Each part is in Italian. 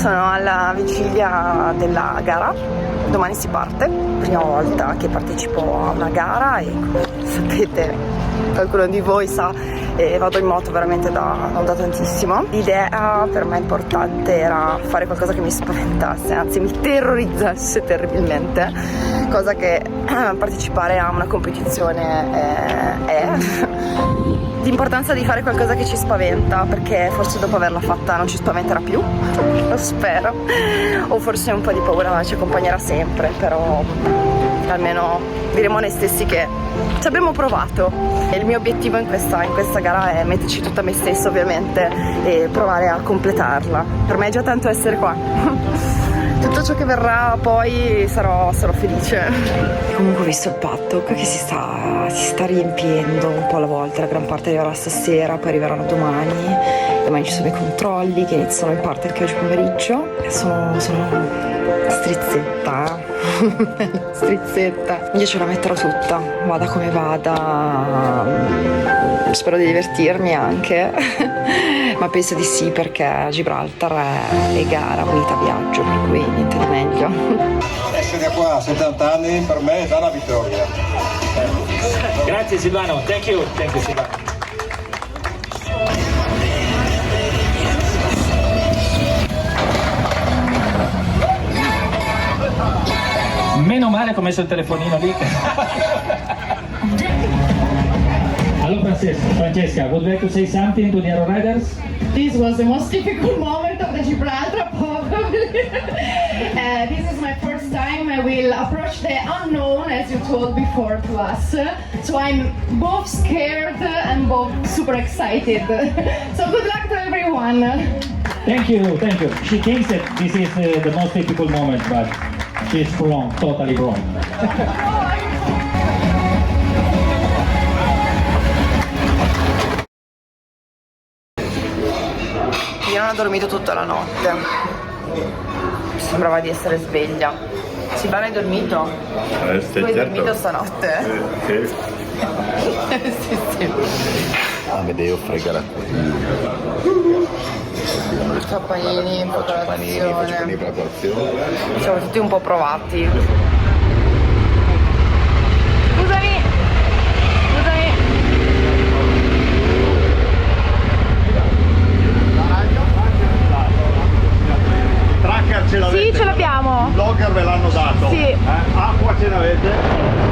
Sono alla vigilia della gara, domani si parte, prima volta che partecipo a una gara e come sapete, qualcuno di voi sa, vado in moto veramente non da tantissimo. L'idea per me importante era fare qualcosa che mi spaventasse, anzi mi terrorizzasse terribilmente, cosa che partecipare a una competizione è. L'importanza di fare qualcosa che ci spaventa, perché forse dopo averla fatta non ci spaventerà più, lo spero, o forse un po' di paura ci accompagnerà sempre, però almeno diremo noi stessi che ci abbiamo provato. E il mio obiettivo in questa gara è metterci tutta me stessa, ovviamente, e provare a completarla. Per me è già tanto essere qua. Tutto ciò che verrà poi sarò felice. Comunque ho visto il paddock che si sta riempiendo un po' alla volta, la gran parte arriverà stasera, poi arriveranno domani ci sono i controlli che iniziano in parte anche oggi pomeriggio e sono strizzetta, strizzetta. Io ce la metterò tutta, vada come vada, spero di divertirmi anche. Ma penso di sì, perché Gibraltar è gara unita viaggio, per cui niente di meglio. Essere qua a 70 anni per me è già una vittoria. Grazie Silvano, thank you Silvano. Meno male che ho messo il telefonino lì. Allora Francesca, would you like to say something to the Aero Riders? This was the most difficult moment of the Gibraltar, probably. This is my first time I will approach the unknown, as you told before to us. So I'm both scared and both super excited. So good luck to everyone. Thank you. She thinks that this is the most difficult moment, but she's wrong, totally wrong. Io non ho dormito tutta la notte, mi sembrava di essere sveglia. Silvano, hai dormito? Tu hai dormito stanotte? Sì. Sì. Amedeo frega la Panini, faccio panini per colazione. Siamo tutti un po' provati. Scusami. Tracker ce l'avete? Sì, ce l'abbiamo. Il logger ve l'hanno dato? Sì. Acqua ce l'avete?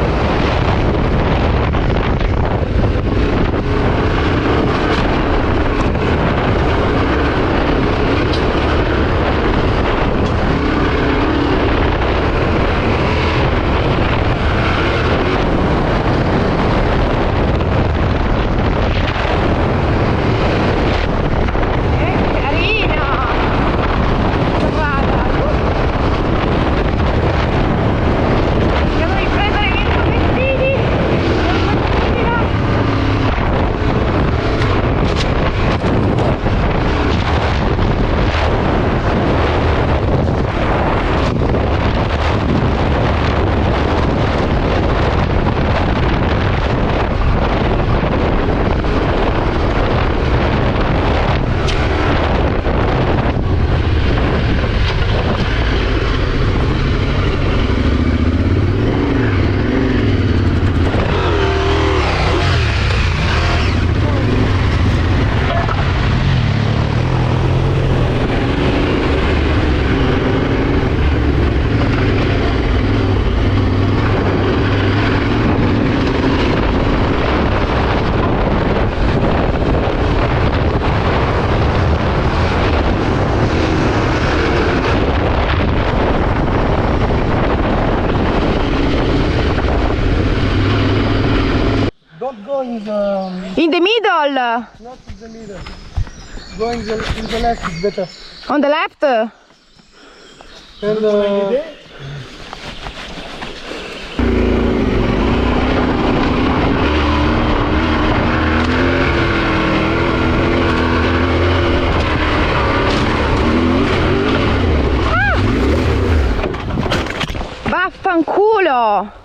In the middle? Not in the middle. Going in the left is better. On the left? And Vaffanculo!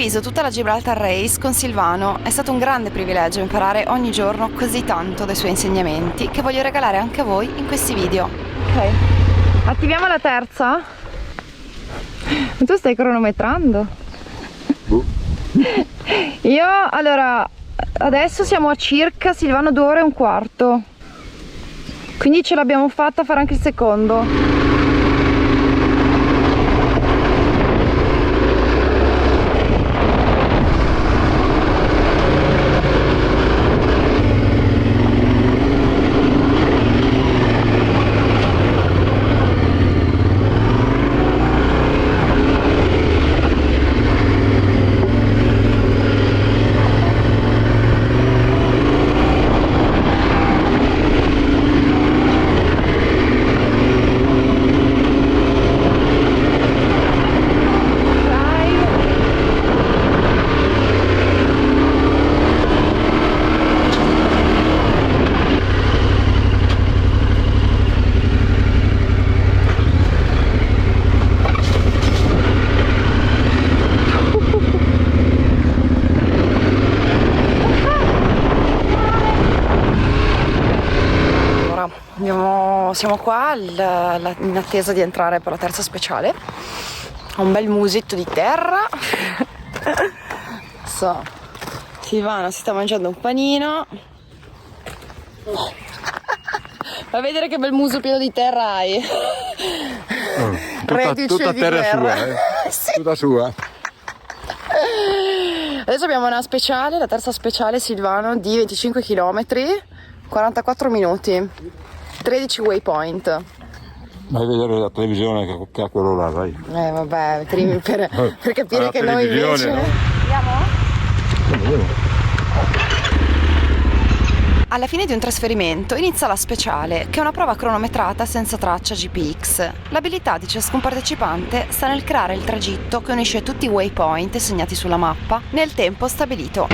condiviso tutta la Gibraltar Race con Silvano. È stato un grande privilegio imparare ogni giorno così tanto dai suoi insegnamenti che voglio regalare anche a voi in questi video. Ok, attiviamo la terza. Tu stai cronometrando? Io, allora, adesso siamo a circa, Silvano, 2 ore e un quarto. Quindi ce l'abbiamo fatta a fare anche il secondo. Siamo qua in attesa di entrare per la terza speciale. Ho un bel musetto di terra. Silvana si sta mangiando un panino. Fa vedere che bel muso pieno di terra hai. Tutta terra sua, Sì. tutta sua. Adesso abbiamo una speciale, la terza speciale, Silvano, di 25 km, 44 minuti, 13 waypoint. Vai a vedere la televisione che ha quello là, vai. Vabbè, per capire La che noi invece... televisione, no? Andiamo? Alla fine di un trasferimento inizia la speciale, che è una prova cronometrata senza traccia GPX. L'abilità di ciascun partecipante sta nel creare il tragitto che unisce tutti i waypoint segnati sulla mappa nel tempo stabilito.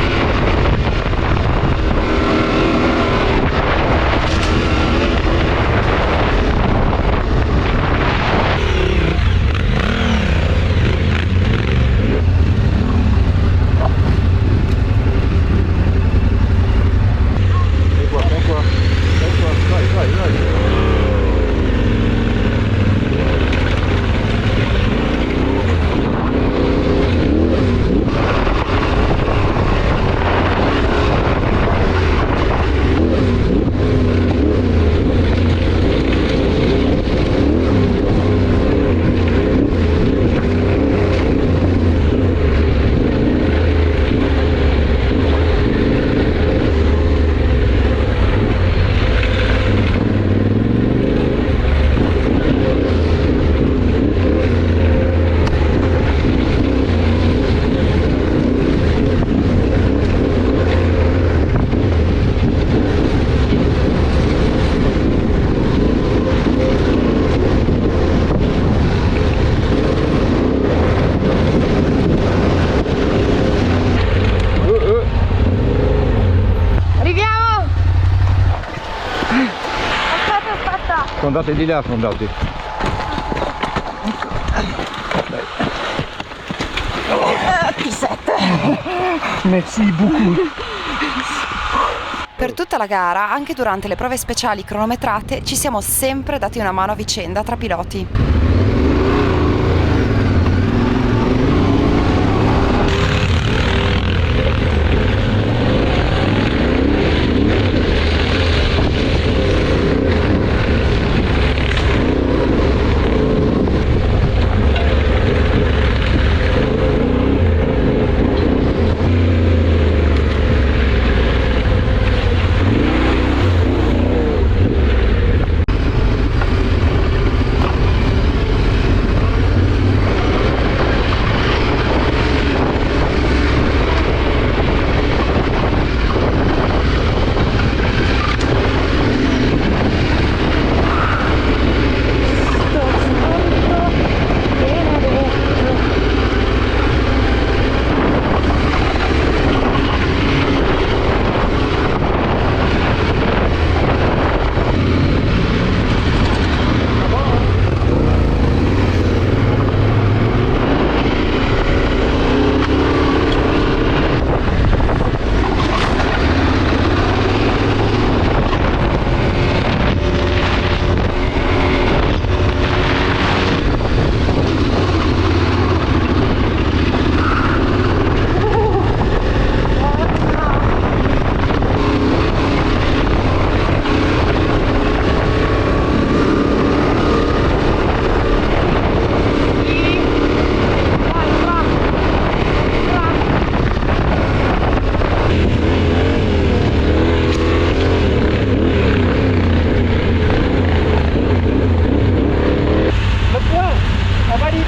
Fondate di là, fondate. Merci beaucoup. Per tutta la gara, anche durante le prove speciali cronometrate, ci siamo sempre dati una mano a vicenda tra piloti.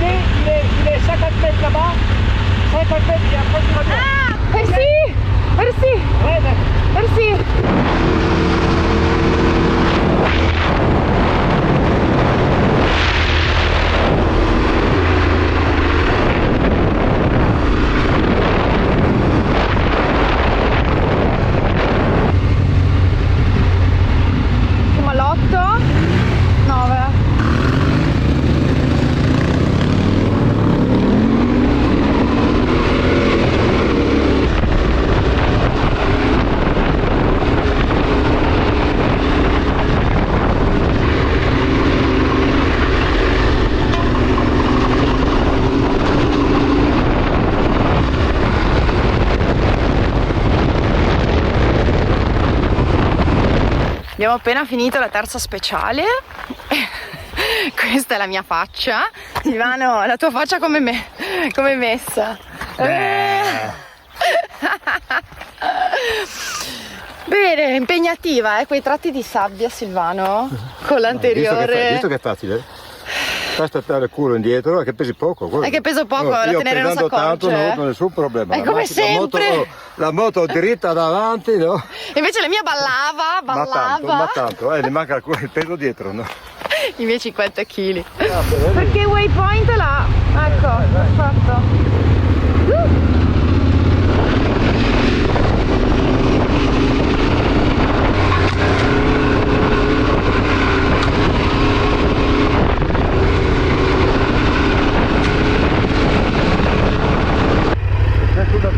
il est 50 mètres là-bas. 50 mètres, il est approximativement. Ah, merci, merci, Ouais, d'accord. merci. Siamo all'8, 9. Abbiamo appena finito la terza speciale. Questa è la mia faccia. Silvano, la tua faccia come è messa? Bene, impegnativa, quei tratti di sabbia, Silvano, con l'anteriore. Visto che è facile? Basta stare il culo indietro e che pesi poco. È che peso poco, da tenere non si tanto non ho accorge. avuto nessun problema. È come sempre. La moto dritta davanti, no? Invece la mia ballava. Ma tanto, ne manca il peso dietro, no? I miei 50 kg. Perché waypoint è là. Ecco, perfetto.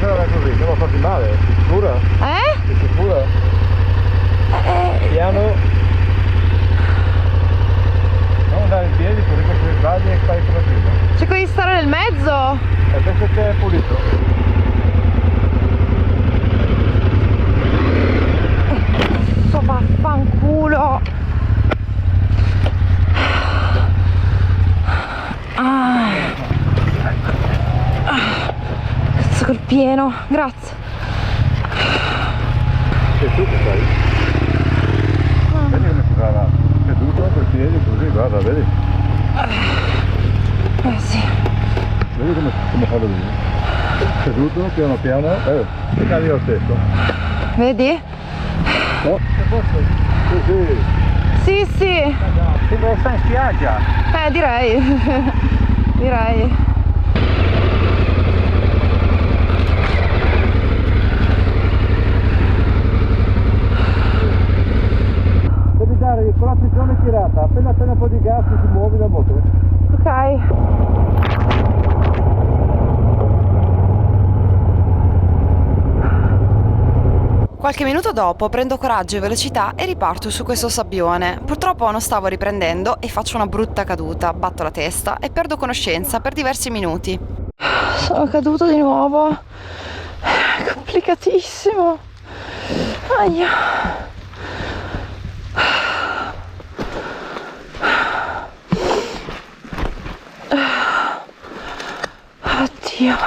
Così, non ho fatto male, sicura? Sei sicura? Piano. Non andare in piedi così che ti sbagli e fai come prima. Cerco di stare nel mezzo. E adesso che è pulito. So vaffanculo. Cazzo col pieno, grazie. Sei tu che fai? Vedi come si fa là? Seduto con i piedi così, guarda, vedi? Sì. Vedi come fa lui? Seduto, piano piano, ti cadi lo stesso. Vedi? No? Se fosse così. Sì, sì. Sembra che sta in spiaggia. Direi. Direi. Devi dare con la frizione tirata, appena un po' di gas si muove la moto. Ok. Qualche minuto dopo prendo coraggio e velocità e riparto su questo sabbione. Purtroppo non stavo riprendendo e faccio una brutta caduta, batto la testa e perdo conoscenza per diversi minuti. Sono caduto di nuovo. È complicatissimo. Aia. Oddio.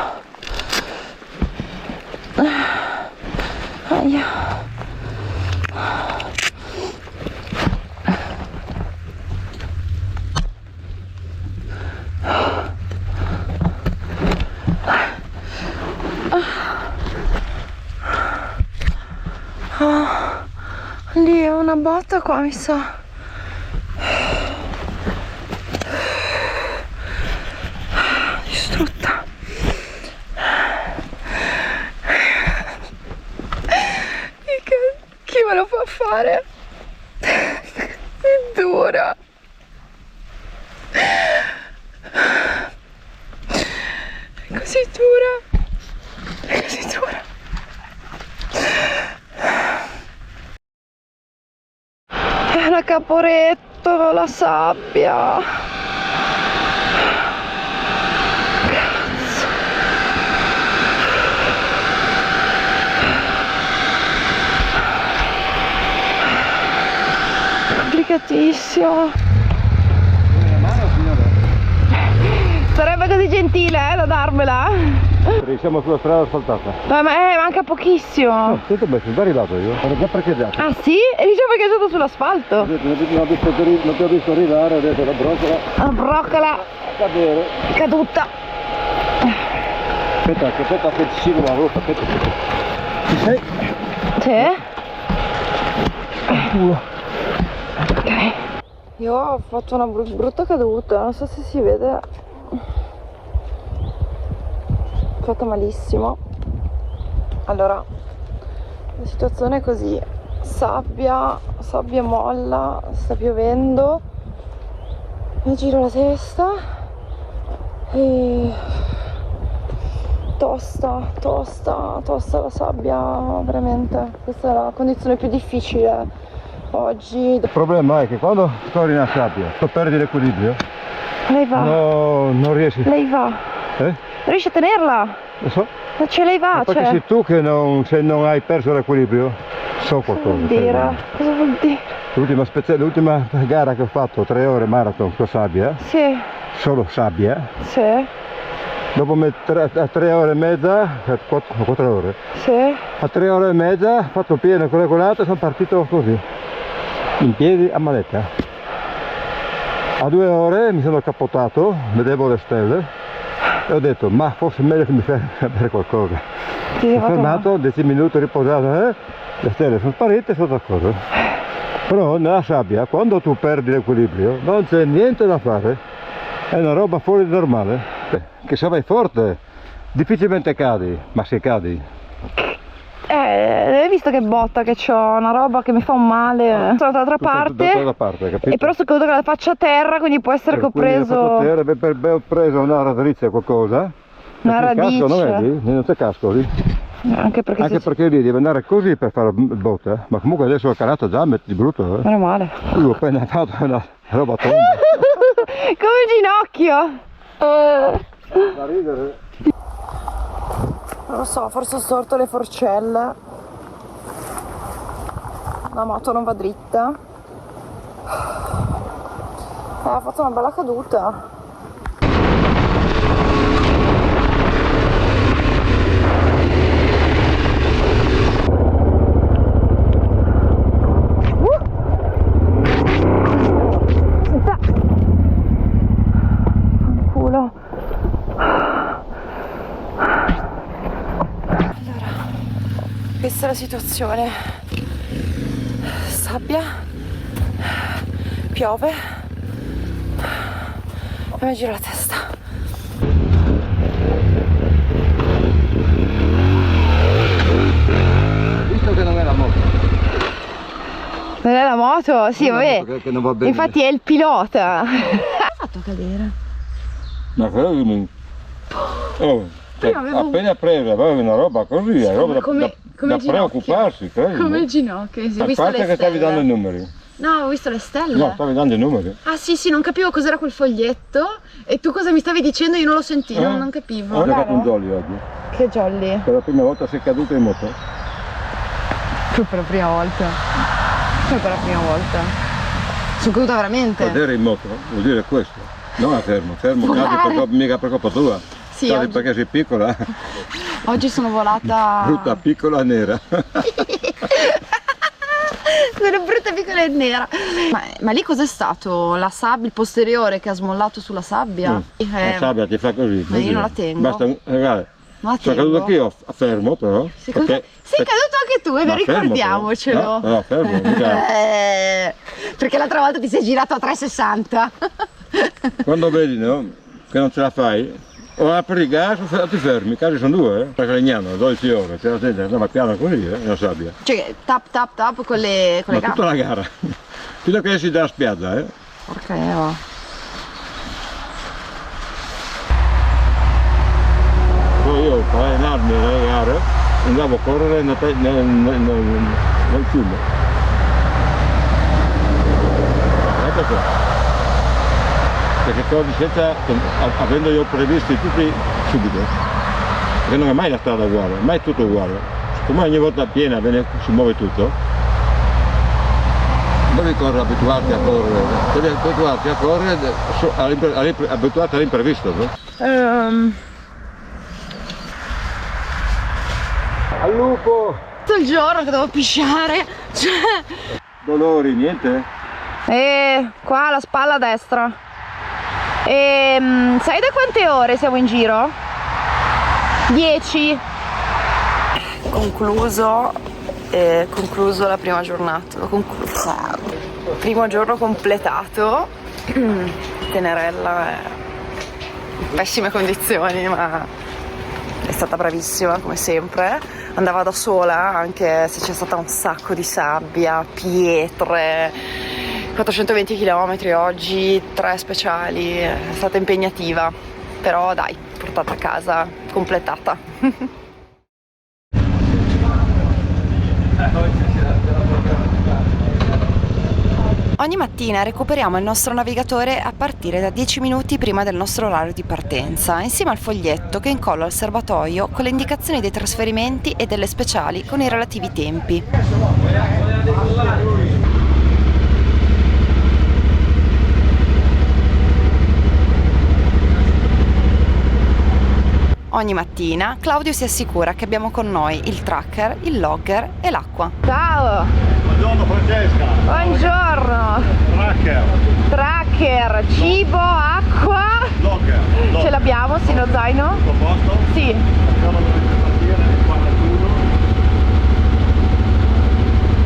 Aia. Lì è una botta qua, mi sa. Distrutta. Chi me lo fa fare? È dura. È così dura. È così dura. È una Caporetto, la sabbia. Complicatissimo. Sarebbe così gentile da darmela. Siamo sulla strada asfaltata. Ma manca pochissimo. No, sento bene, sono arrivato io, ero già parcheggiato. Ah sì? E dicevo che è stato sull'asfalto. Non ti ho visto arrivare, ho detto la brocola. La broccola Cadere. caduta. Aspetta che ci scivola la roba, aspetta. Ci sei? Sì? Ok. Io ho fatto una brutta caduta, non so se si vede. Ho fatto malissimo. Allora, la situazione è così. Sabbia molla, sta piovendo. Mi giro la testa e tosta la sabbia, veramente. Questa è la condizione più difficile oggi. Il problema è che quando corri nella sabbia, perdi l'equilibrio. Lei va, No, non riesci. lei va. Non Riesci a tenerla? Lo so. Non ce lei va, Perché cioè. sei tu che se non hai perso l'equilibrio, so qualcosa. Cosa vuol dire? Cosa vuol dire? L'ultima gara che ho fatto, 3 ore marathon con sabbia, Sì, solo sabbia, sì, dopo 3 ore e mezza, 4 ore, sì. a 3 ore e mezza, fatto pieno con regolato, sono partito così, in piedi a manetta. A 2 ore mi sono cappottato, vedevo le stelle e ho detto ma forse è meglio che mi fermi a bere qualcosa. Ti sei Sono fatto fermato, 10 minuti riposato, le stelle sono sparite, sono d'accordo. Però nella sabbia, quando tu perdi l'equilibrio, non c'è niente da fare, è una roba fuori di normale. Che se vai forte, difficilmente cadi, ma se cadi. hai visto che botta che c'ho, una roba che mi fa un male. Sono dall'altra parte, capito? e però sto caduto con la faccia a terra, quindi può essere che ho preso Ho preso una radice qualcosa. una Perché il casco, radice. non vedi? Non c'è casco lì. Anche perché, Anche perché lì devi andare così per fare botta, ma comunque adesso ho calato già di brutto. meno male. Io ho appena fatto una roba tonda. Come ginocchio. Da ridere. Non lo so, forse ho storto le forcelle. La moto non va dritta. Ho fatto una bella caduta. Culo. Questa è la situazione. Sabbia, piove e mi gira la testa. Visto che non è la moto. Non è la moto? Sì, Non è la vabbè. moto che non va bene. Infatti è il pilota. Ha fatto cadere. Ma però appena presa, avevi una roba così, è roba come da ginocchio. preoccuparsi, credo. Come il ginocchio, sì, ho A visto parte le che stavi stelle. dando i numeri. No, ho visto le stelle. No, stavi dando i numeri. Ah sì, non capivo cos'era quel foglietto e tu cosa mi stavi dicendo, io non lo sentivo, non capivo. Ho giocato un jolly oggi. Che jolly. Per la prima volta sei caduto in moto. Per la prima volta. Come per la prima volta? Sono caduta veramente. Cadere in moto vuol dire questo. Non a fermo cadi mica per colpa tua. Sì, Cadi oggi, perché sei piccola, oggi sono volata. brutta, piccola, nera. Sono brutta, piccola e nera. Ma lì cos'è stato? La sabbia, il posteriore che ha smollato sulla sabbia? La sabbia ti fa così. Ma io non la tengo. Basta, guarda. Non la Sono tengo. caduto anch'io a fermo però. Sei caduto anche tu, Ma fermo, ricordiamocelo. però. No, fermo, mica. Perché l'altra volta ti sei girato a 360. Quando vedi, no, che non ce la fai, o apri il gas o ti fermi, i casi sono due, perché Legnano 12 ore, c'è la gente che andava piano così, nella sabbia. Cioè, tap con le Ma gambe. tutta la gara, fino a che esci dalla spiaggia, Porca Eva. Poi io per allenarmi nelle gare andavo a correre nel fiume. Ecco qua. Perché corri senza, avendo io previsti tutti subito. Perché non è mai la strada uguale, mai tutto uguale. Come ogni volta piena si muove tutto. Devi abituarti a correre, devi abituarti a correre, abituarti all'imprevisto. No? Al lupo! Tutto il giorno che devo pisciare. Cioè... Dolori, niente? Qua la spalla a destra. Sai da quante ore siamo in giro? 10. Concluso la prima giornata. Primo giorno completato. Tenerella è in pessime condizioni, ma è stata bravissima come sempre. Andava da sola anche se c'è stata un sacco di sabbia, pietre. 420 km oggi, 3 speciali, è stata impegnativa, però dai, portata a casa, completata. Ogni mattina recuperiamo il nostro navigatore a partire da 10 minuti prima del nostro orario di partenza, insieme al foglietto che incollo al serbatoio con le indicazioni dei trasferimenti e delle speciali con i relativi tempi. Ogni mattina Claudio si assicura che abbiamo con noi il tracker, il logger e l'acqua. Ciao! Buongiorno Francesca! Buongiorno! Tracker! Tracker, cibo, acqua. Logger! Ce l'abbiamo, sì, lo zaino? Tutto a posto? Sì. Andiamo dovete partire, 41.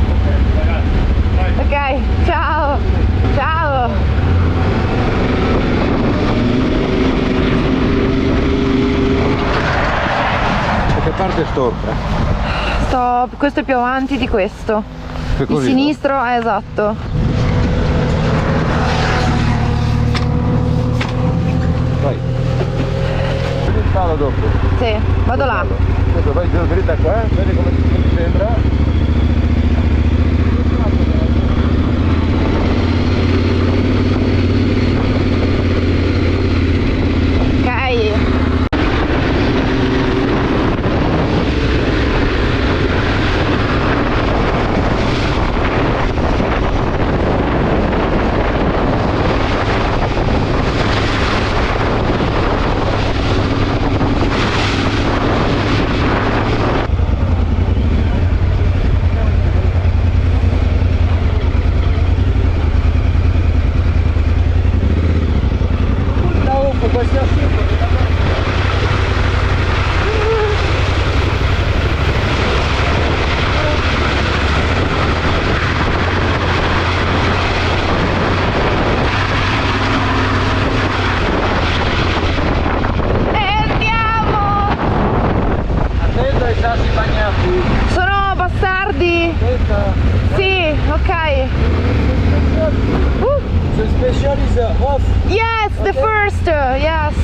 Ok, ragazzi, vai! Ok, ciao! Ciao! Che parte storta? Questo è più avanti di questo. Che Il così, sinistro, esatto. Vai. Ti sparo dopo. Sì, vado là. Adesso vai giù dritta qua, vedi come ti sembra? Ok. Sono bastardi? Sì, ok. The special is off. Yes, the first, yes.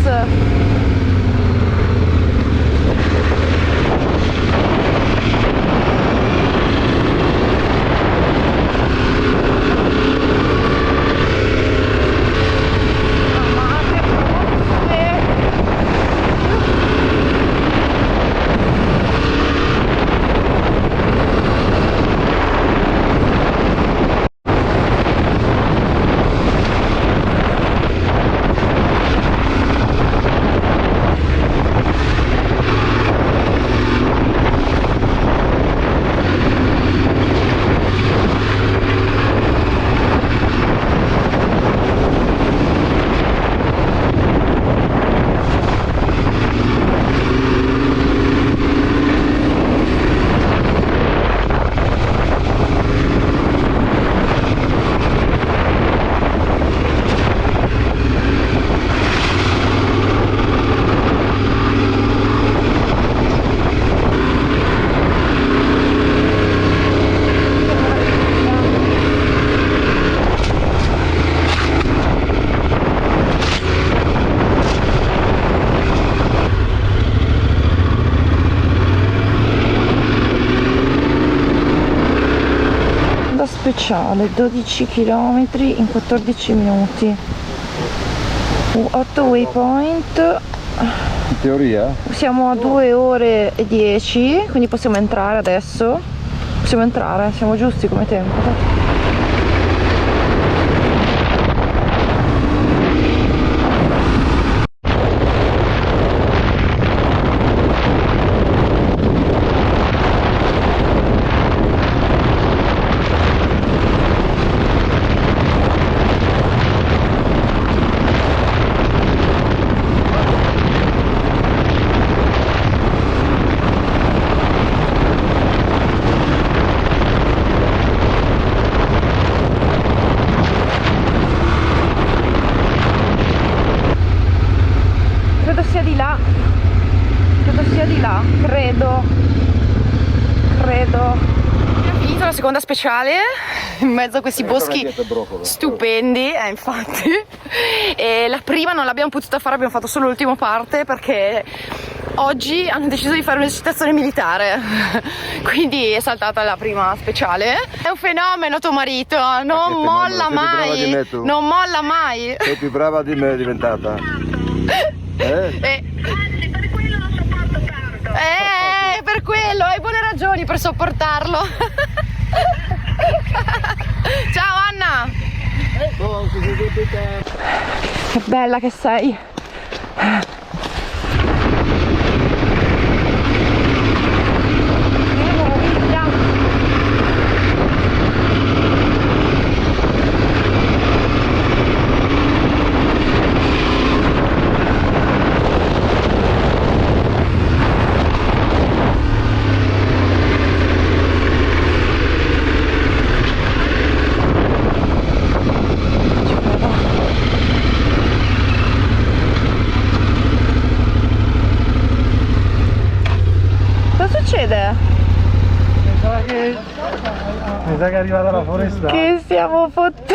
Speciale 12 km in 14 minuti, 8 waypoint. In teoria? Siamo a 2 ore e 10, quindi possiamo entrare adesso. Possiamo entrare, siamo giusti come tempo. là, credo sia di là, credo. Abbiamo finito la seconda speciale in mezzo a questi boschi stupendi, infatti. E la prima non l'abbiamo potuta fare, abbiamo fatto solo l'ultima parte perché oggi hanno deciso di fare un'esercitazione militare, quindi è saltata la prima speciale. È un fenomeno tuo marito, non molla mai, non molla mai. Sei più brava di me è diventata. Per quello, hai buone ragioni per sopportarlo. Ciao Anna! Che bella che sei! Cosa succede? Mi sa che è arrivata la foresta. Che siamo fottuti!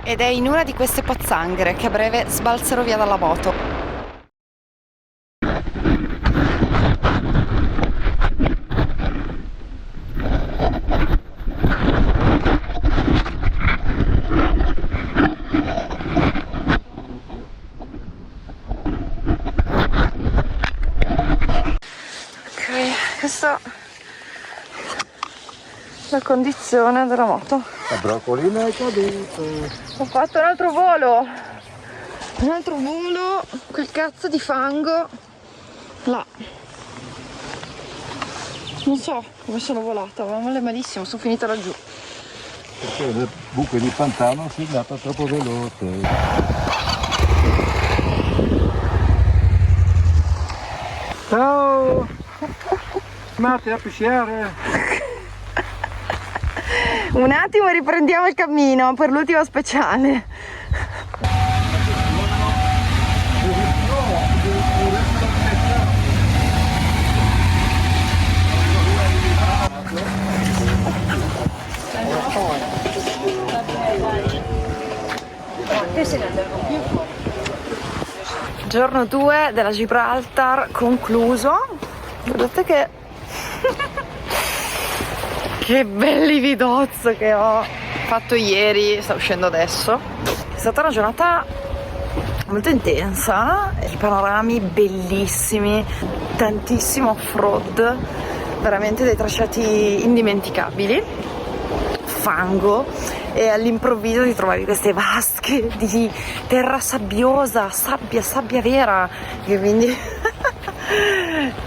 Ed è in una di queste pozzanghere che a breve sbalzerò via dalla moto. Ok, questa è la condizione della moto. La broccolina è caduta. Ho fatto un altro volo, quel cazzo di fango là, non so come sono volata, ma male malissimo, sono finita laggiù. Perché nel buco di pantano si è andata troppo veloce. Ciao! Matti a pisciare! Un attimo e riprendiamo il cammino per l'ultima speciale. Giorno 2 della Gibraltar concluso. Guardate che belli vidozzo che ho fatto ieri, sta uscendo adesso. È stata una giornata molto intensa, i panorami bellissimi, tantissimo off-road, veramente dei tracciati indimenticabili, fango, e all'improvviso ti trovavi queste vasche di terra sabbiosa, sabbia vera, e quindi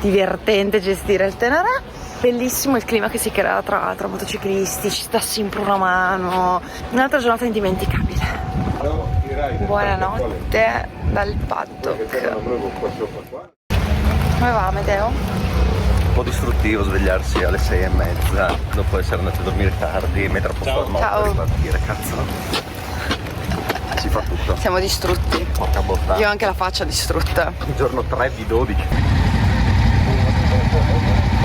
divertente gestire il Tenerife. Bellissimo il clima che si crea tra motociclisti, ci sta sempre una mano, un'altra giornata indimenticabile. Buonanotte dal paddock. Come va Amedeo? Un po' distruttivo svegliarsi alle 6:30 dopo essere andati a dormire tardi, mettere a posto la moto Ciao. e ripartire, cazzo. Si fa tutto. Siamo distrutti. Porca bottata. Io ho anche la faccia distrutta. Giorno 3 di 12.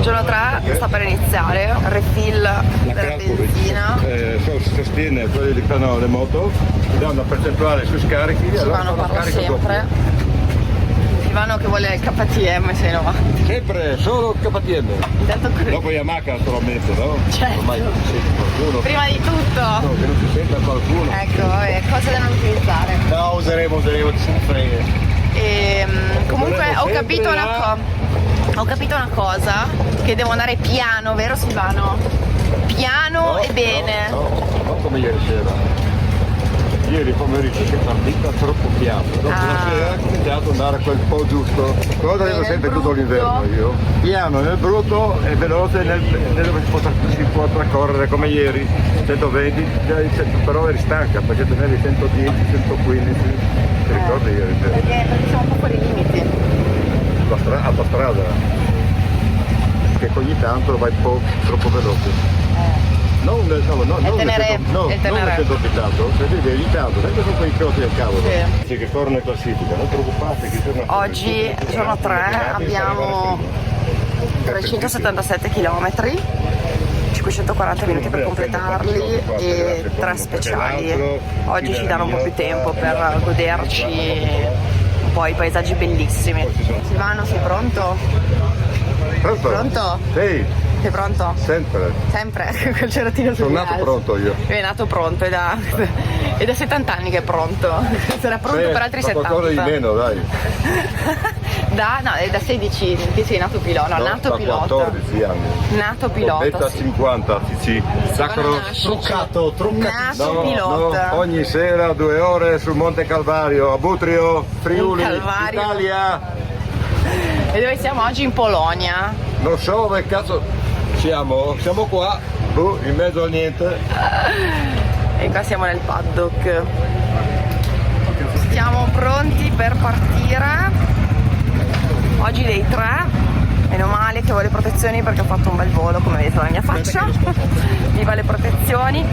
Giorno 3 sta per iniziare, refill della benzina. Sostiene quelli che fanno le moto, ti danno una percentuale su scarichi. Silvano parla sempre. Silvano che vuole il KTM 690. Sempre solo KTM. Intanto Dopo Yamaha solamente, no? certo. Ormai non si sente qualcuno. Prima di tutto. No, che non si senta qualcuno. Ecco, vabbè, cose da non utilizzare. No, useremo, ti se ne frega. E comunque ho capito una cosa, che devo andare piano, vero Silvano? Piano e bene. No, non come ieri sera. ieri pomeriggio che partita troppo piano, dopo la sera ho cominciato ad andare a quel po' giusto, cosa E devo nel sempre tutto brutto? l'inverno io, piano nel brutto e veloce nel dove si può correre come ieri, 120, però eri stanca perché tenevi 110, 115, ti ricordi ieri? Perché siamo un po' fuori limiti. Autostrada, che ogni tanto vai un po' troppo veloce. Non nel Tenere- non il Tenere. nel centro abitato, se vedi ogni tanto, sempre sono quei croci del cavolo. Sì. Sì, che corrono in classifica, non preoccupate che giorno Oggi, giorno 3, abbiamo 377 km, 540 minuti per completarli e 3 speciali. Oggi ci danno un po' più tempo per goderci un po' i paesaggi bellissimi. Silvano, sei pronto? Pronto? Pronto? Sì, Sei pronto? sempre. Sempre, col cerottino sul Sono nato naso. pronto io. È nato pronto, è da 70 anni che è pronto. Sarà pronto Sì, per altri ma 70. qualcosa di meno, dai. No, è da 16 che sei nato pilota. No, nato da pilota. 14 anni. Nato pilota. Beta Sì. 50, sì. Sacro Nato pilota. ogni sera 2 ore sul Monte Calvario, a Butrio, Friuli, Calvario. Italia. E dove siamo oggi? In Polonia. Non so dove cazzo siamo qua, in mezzo a niente. E qua siamo nel paddock. Siamo pronti per partire. Oggi dei 3. Meno male che ho le protezioni perché ho fatto un bel volo, come vedete dalla mia faccia. Viva le protezioni.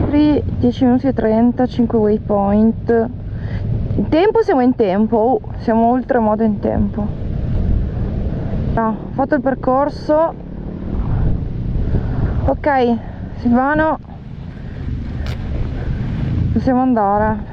Altri 10 minuti e 30, 5 waypoint. In tempo siamo in tempo, siamo oltremodo in tempo. No, ho fatto il percorso. Ok, Silvano, possiamo andare.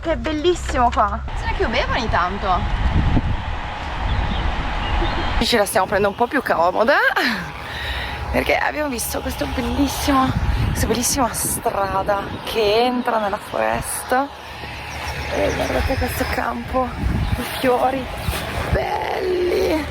Che è bellissimo qua. Sembra che io bevo ogni tanto. Ce la stiamo prendendo un po' più comoda perché abbiamo visto questa bellissima strada che entra nella foresta e guardate questo campo di fiori belli.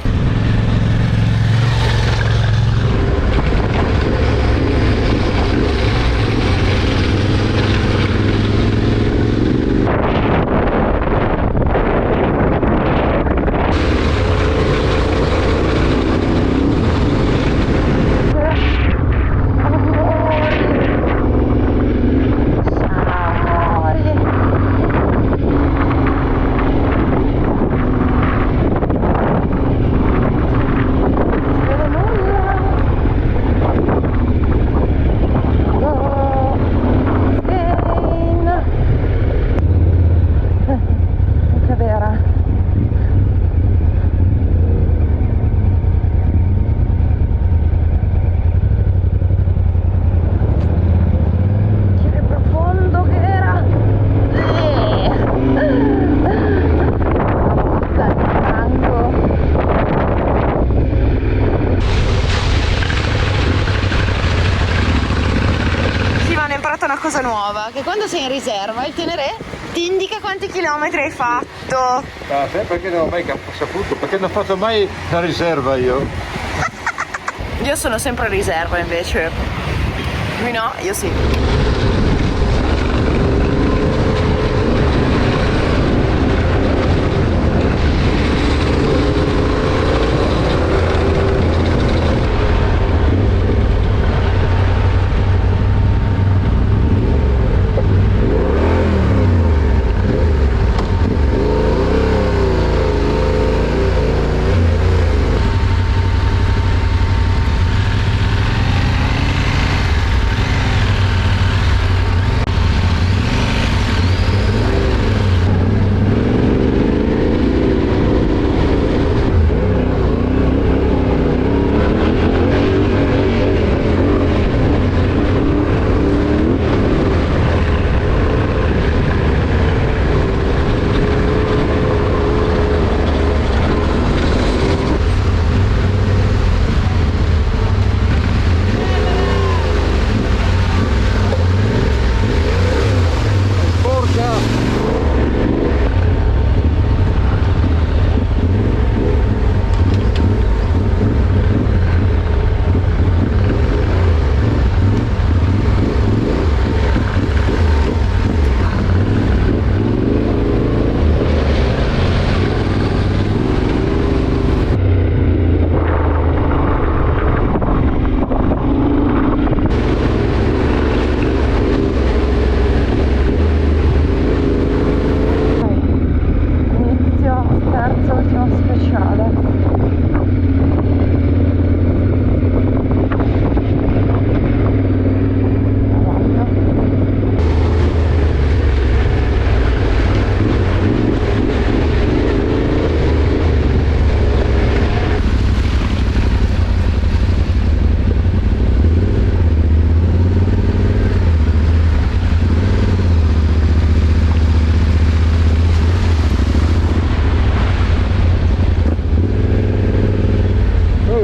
cosa nuova, che quando sei in riserva il Tenere ti indica quanti chilometri hai fatto. Ah, sai perché non ho mai saputo? Perché non ho fatto mai la riserva io. Io sono sempre in riserva invece. Lui no, io sì.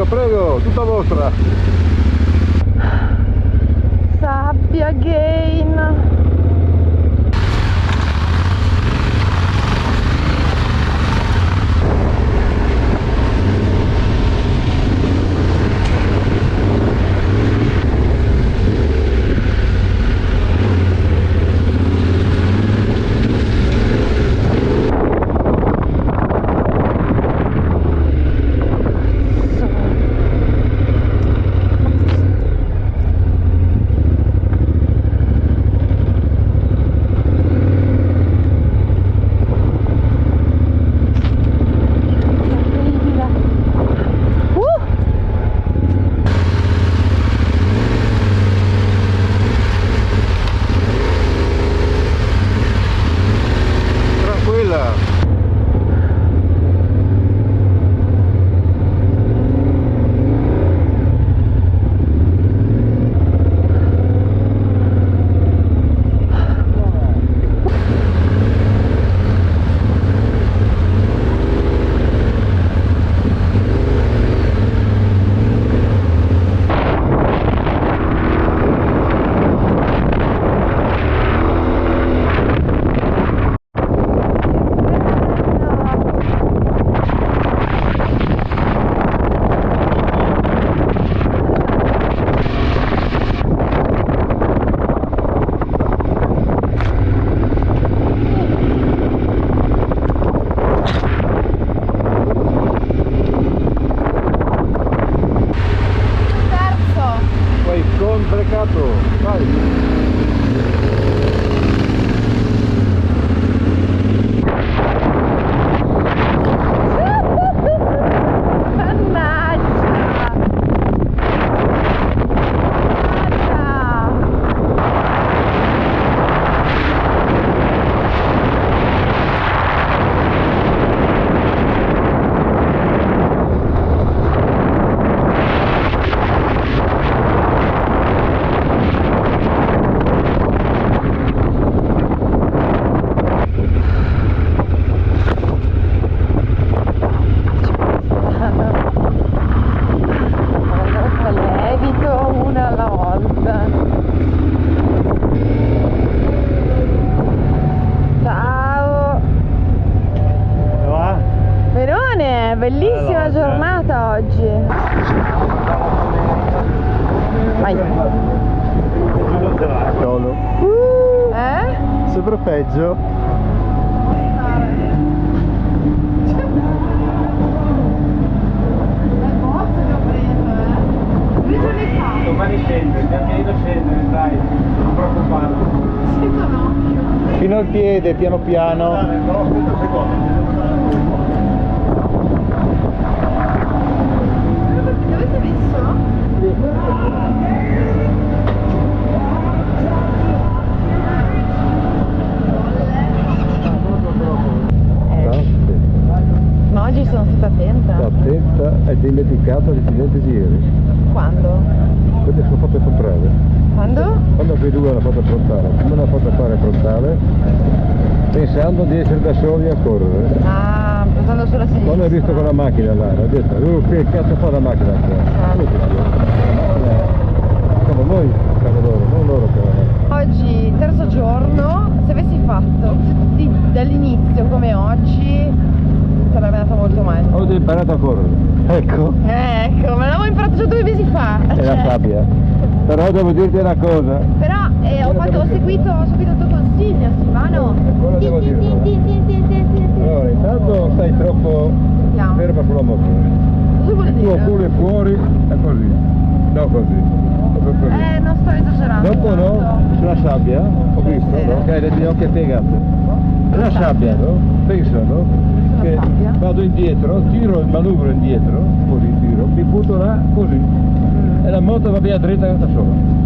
Prego, tutta vostra. Sabbia again. oggi? Vai. Solo. Sembra peggio. Domani scende, pian pianino scende, dai, non preoccupare. Fino al piede, piano piano. Dove sei messo? Ma oggi sono stata attenta. Attenta, hai dimenticato l'incidente di ieri. Quando? Quelle sono fatte frontale. Quando? Quando voi due l'ha fatta frontale, come l'ha fatta fare frontale? Pensando di essere da soli a correre. Ah, passando sulla sinistra. Quando hai visto quella macchina là, ha detto, che cazzo fa la macchina qua? Siamo noi, siamo loro, non loro che Oggi, terzo giorno, se avessi fatto tutti dall'inizio come oggi, sarebbe andata molto male. Oggi ho imparato a correre. Ecco, Ecco, me l'avevo imparato già 2 mesi fa. è la sabbia. Però devo dirti una cosa. Però ho seguito il tuo consiglio, Silvano. Quello devo dire. Allora, intanto stai troppo Andiamo. ferma sulla moto. Cosa vuol Il tuo dire? culo è fuori, è così. No così. Proprio così. Non sto esagerando. Dopo no, tanto. sulla sabbia, ho visto, Sì. no? Che hai le ginocchia piegate. La sabbia, no? Penso, no? Che sabbia? vado indietro, tiro il manubrio indietro, così tiro, mi butto là, così. E la moto va via dritta da sola.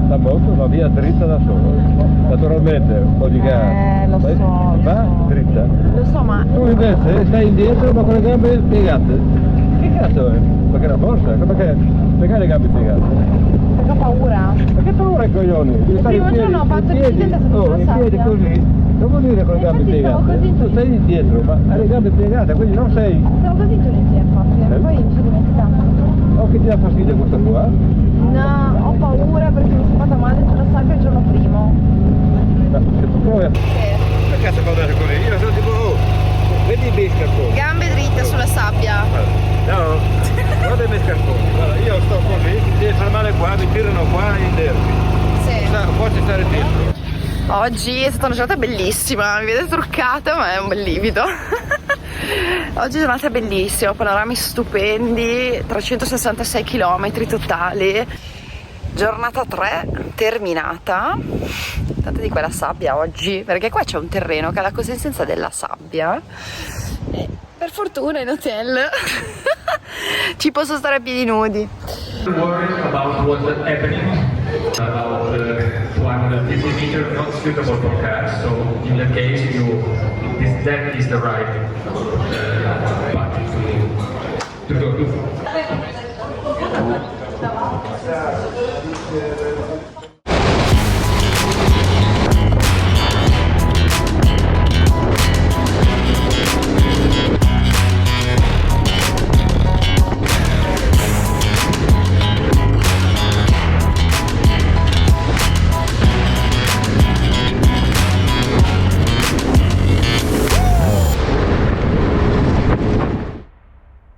La moto va via dritta da sola. Naturalmente un po' di gara. Lo so, Va dritta. Lo so, ma Tu invece stai indietro ma con le gambe piegate. Che cazzo è? Perché è una borsa? Perché le gambe piegate? perché ho paura. Perché paura i coglioni? Il primo giorno ho fatto l'incidente sulla in piedi sabbia. così, non vuol dire con le gambe Infatti stavo piegate. così Tu stai indietro, ma hai le gambe piegate, quindi non sei. Stavo così in Tunisia, infatti, poi mi sono dimenticata. Oh, che ti dà fastidio questa qua? No, ho paura perché mi sono fatta male sulla sabbia il giorno primo. Ma se tu provi a. Che cazzo fa andare così? Io sono tipo, oh, vedi i miei scarponi. Gambe dritte sulla sabbia. No, guarda i miei scarponi. Guarda, io sto così, mi devi far male qua, mi tirano qua in derby. Sì. Posso stare dentro. Oggi è stata una giornata bellissima, mi vedete truccata ma è un bel livido. Oggi è una giornata bellissima, panorami stupendi, 366 km totali. Giornata 3 terminata. Tanta di quella sabbia oggi, perché qua c'è un terreno che ha la consistenza della sabbia. E per fortuna in hotel ci posso stare a piedi nudi. Worried about what's happening about 250 meter not suitable for cars. So in that case, that is the right path to go to.